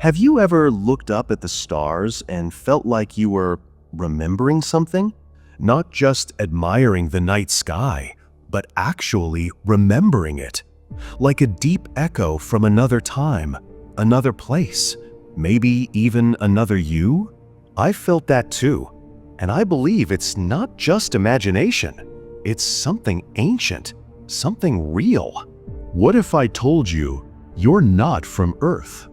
Have you ever looked up at the stars and felt like you were remembering something? Not just admiring the night sky, but actually remembering it. Like a deep echo from another time, another place, maybe even another you? I felt that too, and I believe it's not just imagination. It's something ancient, something real. What if I told you you're not from Earth?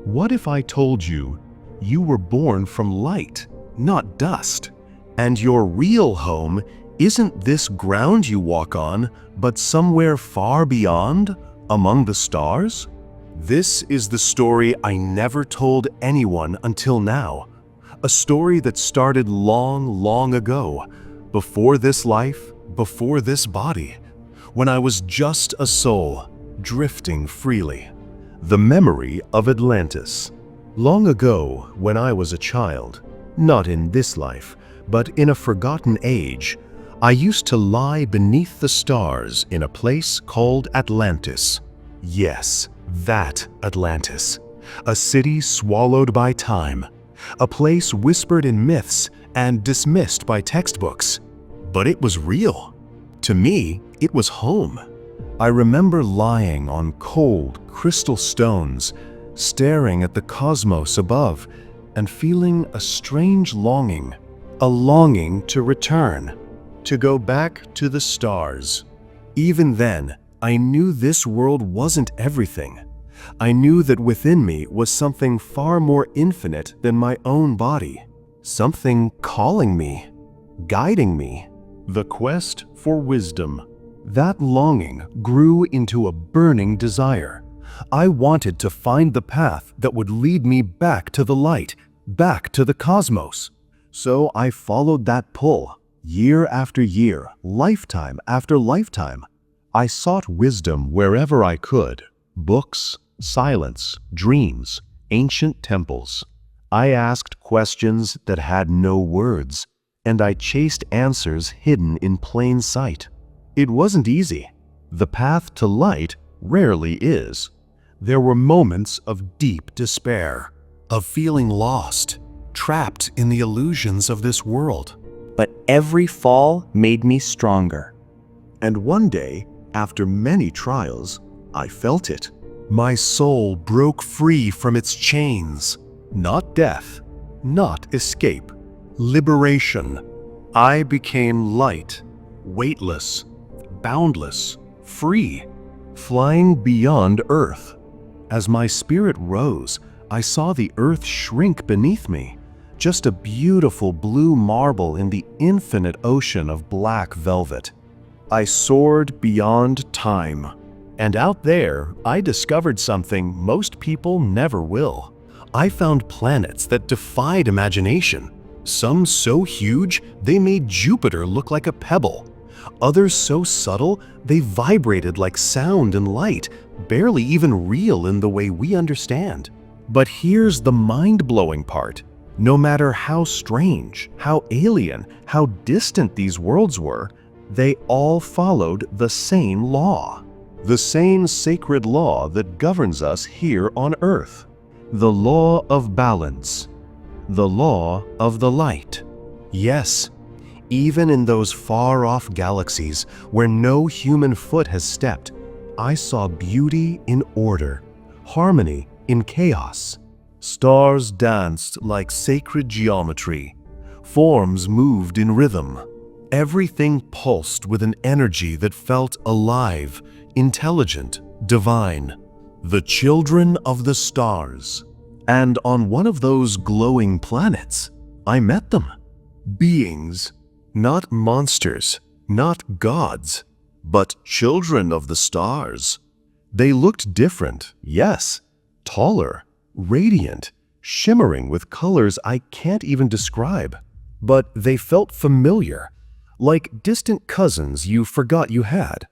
What if I told you you were born from light, not dust, and your real home isn't this ground you walk on, but somewhere far beyond, among the stars? This is the story I never told anyone until now. A story that started long, long ago, before this life, before this body, when I was just a soul, drifting freely. The memory of Atlantis. Long ago, when I was a child, not in this life, but in a forgotten age, I used to lie beneath the stars in a place called Atlantis. Yes, that Atlantis. A city swallowed by time. A place whispered in myths and dismissed by textbooks. But it was real. To me, it was home. I remember lying on cold, crystal stones, staring at the cosmos above, and feeling a strange longing. A longing to return, to go back to the stars. Even then, I knew this world wasn't everything. I knew that within me was something far more infinite than my own body. Something calling me, guiding me. The quest for wisdom. That longing grew into a burning desire. I wanted to find the path that would lead me back to the light, back to the cosmos. So I followed that pull, year after year, lifetime after lifetime. I sought wisdom wherever I could. Books, silence, dreams, ancient temples. I asked questions that had no words, and I chased answers hidden in plain sight. It wasn't easy. The path to light rarely is. There were moments of deep despair, of feeling lost, trapped in the illusions of this world. But every fall made me stronger. And one day, after many trials, I felt it. My soul broke free from its chains. Not death, not escape. Liberation. I became light, weightless, boundless, free, flying beyond Earth. As my spirit rose, I saw the Earth shrink beneath me, just a beautiful blue marble in the infinite ocean of black velvet. I soared beyond time, and out there, I discovered something most people never will. I found planets that defied imagination. Some so huge, they made Jupiter look like a pebble. Others so subtle, they vibrated like sound and light, barely even real in the way we understand. But here's the mind-blowing part. No matter how strange, how alien, how distant these worlds were, they all followed the same law. The same sacred law that governs us here on Earth. The law of balance. The law of the light. Yes, even in those far-off galaxies where no human foot has stepped, I saw beauty in order, harmony in chaos. Stars danced like sacred geometry. Forms moved in rhythm. Everything pulsed with an energy that felt alive, intelligent, divine. The children of the stars. And on one of those glowing planets, I met them. Beings, not monsters, not gods, but children of the stars. They looked different, yes, taller, radiant, shimmering with colors I can't even describe. But they felt familiar, like distant cousins you forgot you had.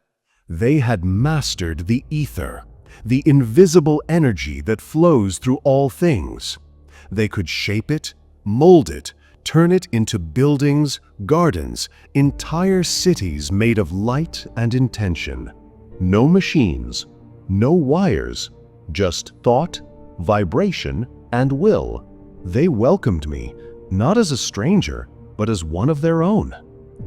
They had mastered the ether, the invisible energy that flows through all things. They could shape it, mold it, turn it into buildings, gardens, entire cities made of light and intention. No machines, no wires, just thought, vibration, and will. They welcomed me, not as a stranger, but as one of their own.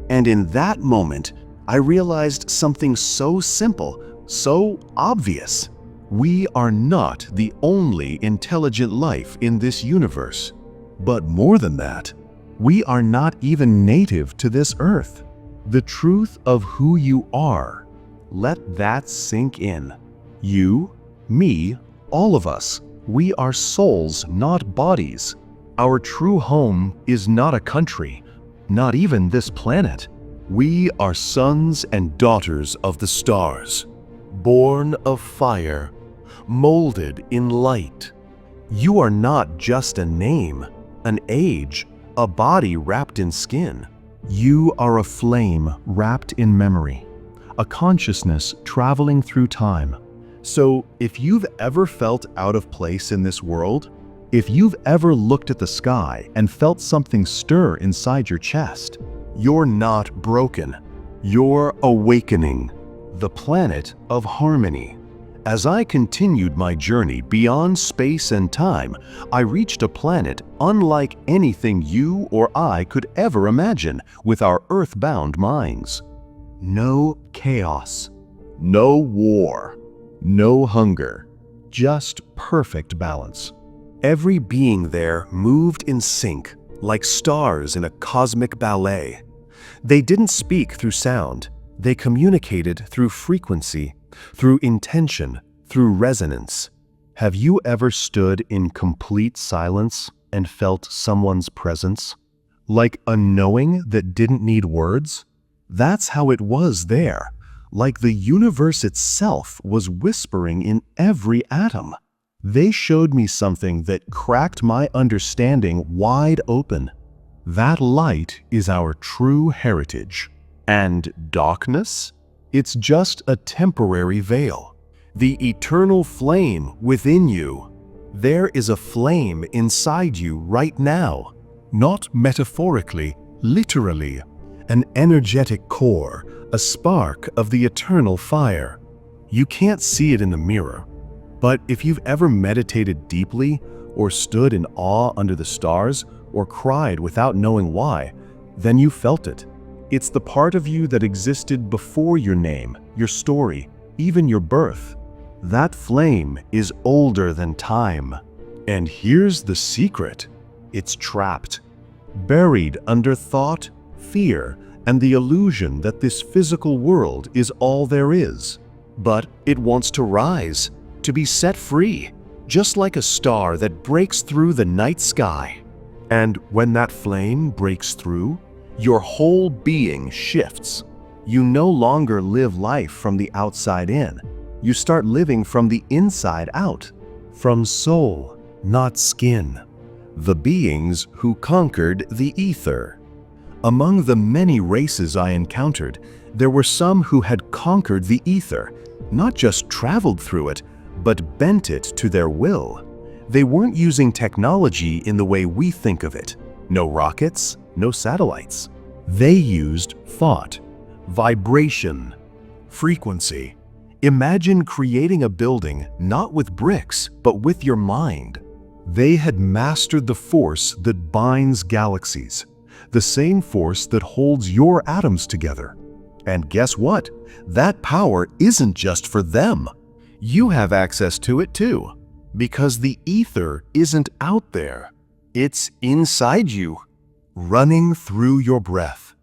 And in that moment, I realized something so simple, so obvious. We are not the only intelligent life in this universe. But more than that, we are not even native to this earth. The truth of who you are. Let that sink in. You, me, all of us, we are souls, not bodies. Our true home is not a country, not even this planet. We are sons and daughters of the stars, born of fire, molded in light. You are not just a name, an age, a body wrapped in skin. You are a flame wrapped in memory, a consciousness traveling through time. So if you've ever felt out of place in this world, if you've ever looked at the sky and felt something stir inside your chest, you're not broken. You're awakening. The planet of harmony. As I continued my journey beyond space and time, I reached a planet unlike anything you or I could ever imagine with our earthbound minds. No chaos, no war, no hunger, just perfect balance. Every being there moved in sync, like stars in a cosmic ballet. They didn't speak through sound, they communicated through frequency, through intention, through resonance. Have you ever stood in complete silence and felt someone's presence? Like a knowing that didn't need words? That's how it was there, like the universe itself was whispering in every atom. They showed me something that cracked my understanding wide open. That light is our true heritage. And darkness? It's just a temporary veil. The eternal flame within you. There is a flame inside you right now. Not metaphorically, literally. An energetic core, a spark of the eternal fire. You can't see it in the mirror. But if you've ever meditated deeply, or stood in awe under the stars, or cried without knowing why, then you felt it. It's the part of you that existed before your name, your story, even your birth. That flame is older than time. And here's the secret. It's trapped, buried under thought, fear, and the illusion that this physical world is all there is. But it wants to rise, to be set free, just like a star that breaks through the night sky. And when that flame breaks through, your whole being shifts. You no longer live life from the outside in. You start living from the inside out. From soul, not skin. The beings who conquered the ether. Among the many races I encountered, there were some who had conquered the ether, not just traveled through it, but bent it to their will. They weren't using technology in the way we think of it. No rockets, no satellites. They used thought, vibration, frequency. Imagine creating a building not with bricks, but with your mind. They had mastered the force that binds galaxies, the same force that holds your atoms together. And guess what? That power isn't just for them. You have access to it too, because the ether isn't out there. It's inside you, running through your breath,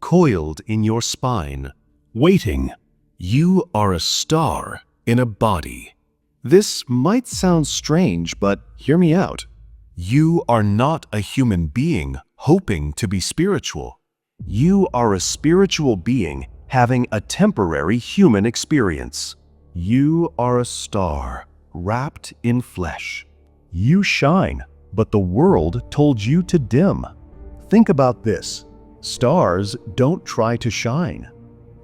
coiled in your spine, waiting. You are a star in a body. This might sound strange, but hear me out. You are not a human being hoping to be spiritual. You are a spiritual being having a temporary human experience. You are a star wrapped in flesh. You shine, but the world told you to dim. Think about this. Stars don't try to shine.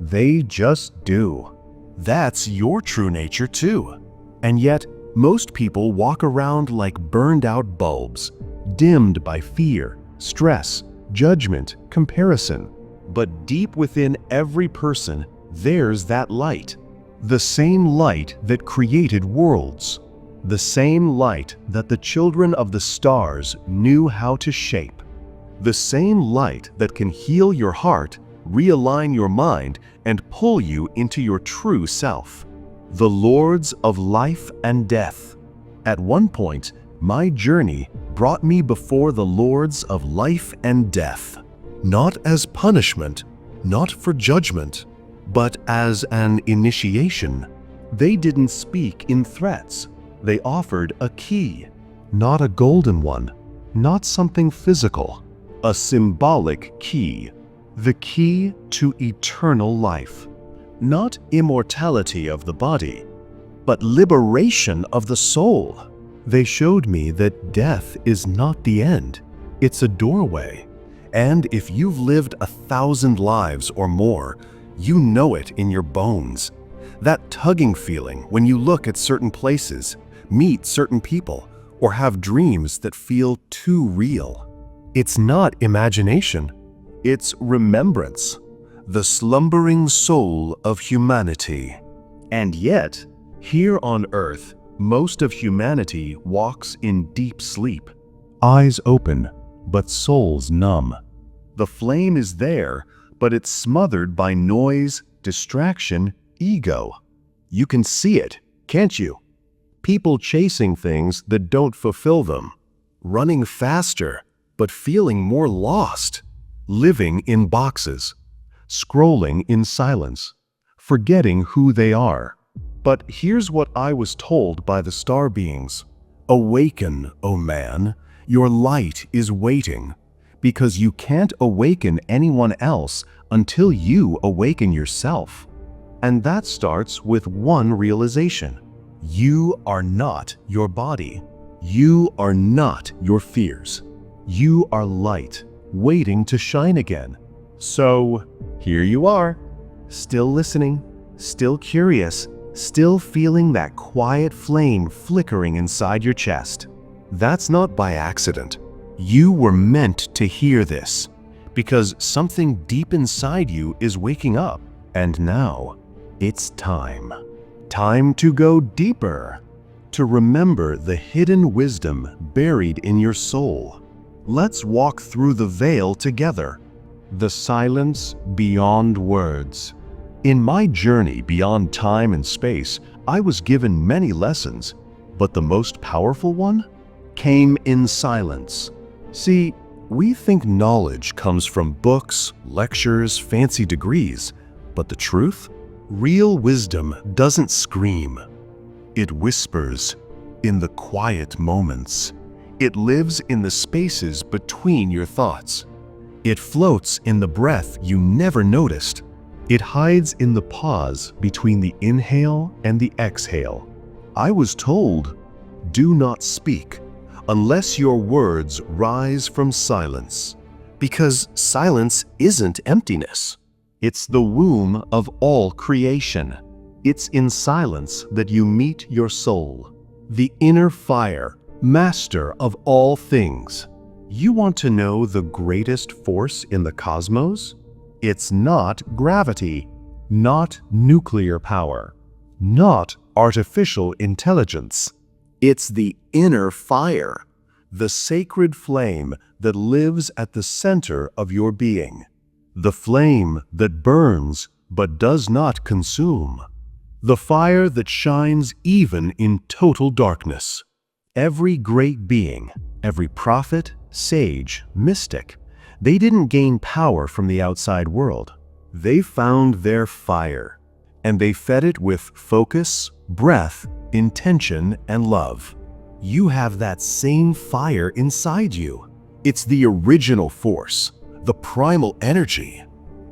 They just do. That's your true nature too. And yet, most people walk around like burned out bulbs, dimmed by fear, stress, judgment, comparison. But deep within every person, there's that light. The same light that created worlds. The same light that the children of the stars knew how to shape. The same light that can heal your heart, realign your mind, and pull you into your true self. The lords of life and death. At one point, my journey brought me before the lords of life and death, not as punishment, not for judgment, but as an initiation. They didn't speak in threats. They offered a key, not a golden one, not something physical, a symbolic key, the key to eternal life. Not immortality of the body, but liberation of the soul. They showed me that death is not the end, it's a doorway. And if you've lived 1,000 lives or more, you know it in your bones. That tugging feeling when you look at certain places, meet certain people, or have dreams that feel too real. It's not imagination, it's remembrance, the slumbering soul of humanity. And yet, here on Earth, most of humanity walks in deep sleep. Eyes open, but souls numb. The flame is there, but it's smothered by noise, distraction, ego. You can see it, can't you? People chasing things that don't fulfill them. Running faster, but feeling more lost. Living in boxes. Scrolling in silence. Forgetting who they are. But here's what I was told by the star beings. Awaken, O man, your light is waiting, because you can't awaken anyone else until you awaken yourself. And that starts with one realization. You are not your body. You are not your fears. You are light, waiting to shine again. So, here you are, still listening, still curious, still feeling that quiet flame flickering inside your chest. That's not by accident. You were meant to hear this, because something deep inside you is waking up. And now, it's time. Time to go deeper, to remember the hidden wisdom buried in your soul. Let's walk through the veil together. The silence beyond words. In my journey beyond time and space, I was given many lessons, but the most powerful one came in silence. See, we think knowledge comes from books, lectures, fancy degrees, but the truth? Real wisdom doesn't scream. It whispers in the quiet moments. It lives in the spaces between your thoughts. It floats in the breath you never noticed. It hides in the pause between the inhale and the exhale. I was told, do not speak unless your words rise from silence, because silence isn't emptiness. It's the womb of all creation. It's in silence that you meet your soul, the inner fire, master of all things. You want to know the greatest force in the cosmos? It's not gravity, not nuclear power, not artificial intelligence. It's the inner fire, the sacred flame that lives at the center of your being. The flame that burns but does not consume. The fire that shines even in total darkness. Every great being, every prophet, sage, mystic, they didn't gain power from the outside world. They found their fire, and they fed it with focus, breath, intention, and love. You have that same fire inside you. It's the original force, the primal energy.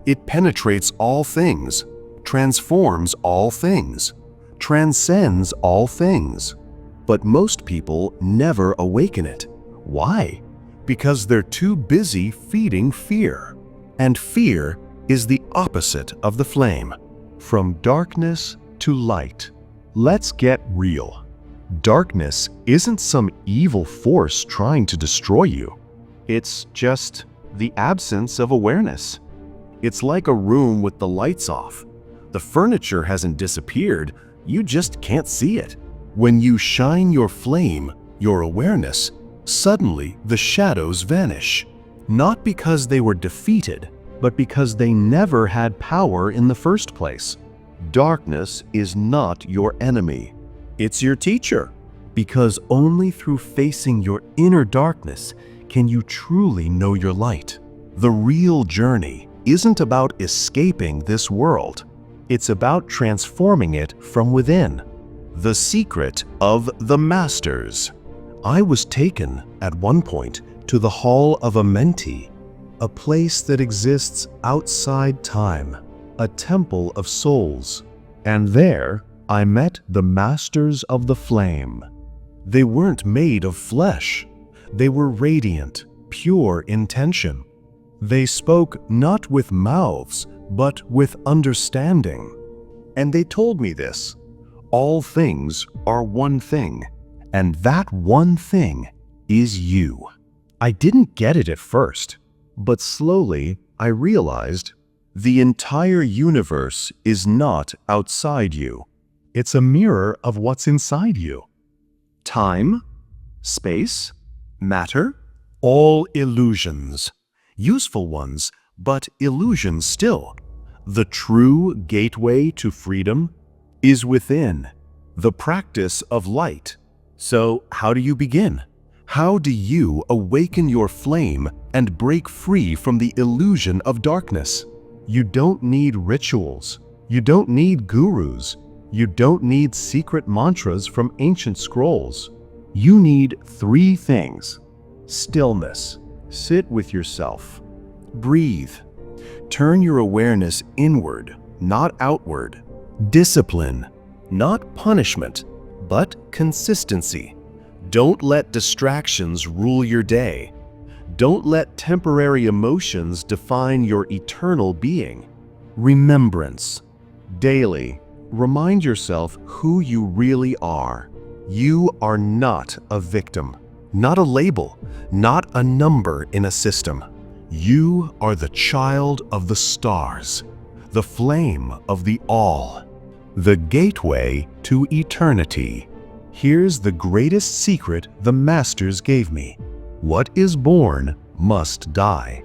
It penetrates all things, transforms all things, transcends all things. But most people never awaken it. Why? Because they're too busy feeding fear. And fear is the opposite of the flame. From darkness to light. Let's get real. Darkness isn't some evil force trying to destroy you. It's just the absence of awareness. It's like a room with the lights off. The furniture hasn't disappeared, you just can't see it. When you shine your flame, your awareness, suddenly the shadows vanish. Not because they were defeated, but because they never had power in the first place. Darkness is not your enemy. It's your teacher. Because only through facing your inner darkness can you truly know your light. The real journey isn't about escaping this world. It's about transforming it from within. The secret of the masters. I was taken, at one point, to the Hall of a Mentee, a place that exists outside time, a temple of souls. And there, I met the Masters of the Flame. They weren't made of flesh. They were radiant, pure intention. They spoke not with mouths, but with understanding. And they told me this: all things are one thing, and that one thing is you. I didn't get it at first, but slowly I realized the entire universe is not outside you. It's a mirror of what's inside you. Time, space, matter, all illusions. Useful ones, but illusions still. The true gateway to freedom is within, the practice of light. So how do you begin? How do you awaken your flame and break free from the illusion of darkness? You don't need rituals. You don't need gurus. You don't need secret mantras from ancient scrolls. You need 3 things. Stillness. Sit with yourself. Breathe. Turn your awareness inward, not outward. Discipline. Not punishment, but consistency. Don't let distractions rule your day. Don't let temporary emotions define your eternal being. Remembrance. Daily, remind yourself who you really are. You are not a victim, not a label, not a number in a system. You are the child of the stars, the flame of the all, the gateway to eternity. Here's the greatest secret the masters gave me. What is born must die,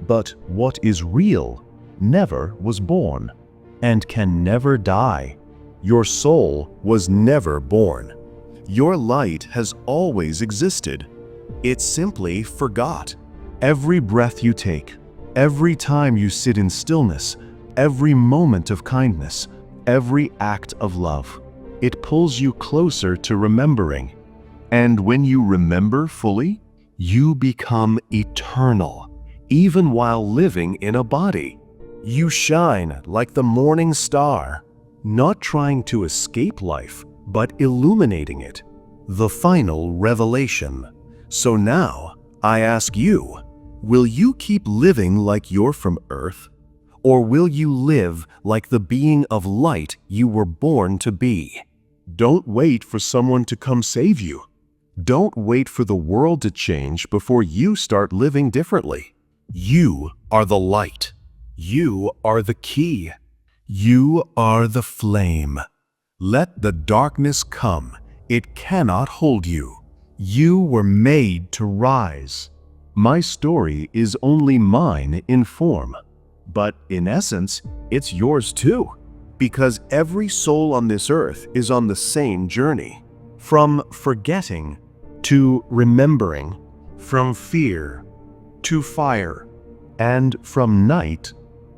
but what is real never was born and can never die. Your soul was never born. Your light has always existed. It simply forgot. Every breath you take, every time you sit in stillness, every moment of kindness, every act of love, it pulls you closer to remembering. And when you remember fully, you become eternal, even while living in a body. You shine like the morning star, not trying to escape life, but illuminating it. The final revelation. So now, I ask you, will you keep living like you're from Earth? Or will you live like the being of light you were born to be? Don't wait for someone to come save you. Don't wait for the world to change before you start living differently. You are the light. You are the key. You are the flame. Let the darkness come. It cannot hold you. You were made to rise. My story is only mine in form, but in essence, it's yours too, because every soul on this earth is on the same journey. From forgetting to remembering, from fear to fire, and from night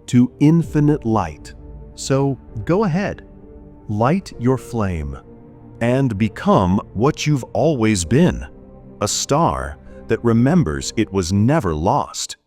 to infinite light. So go ahead, light your flame, and become what you've always been, a star that remembers it was never lost.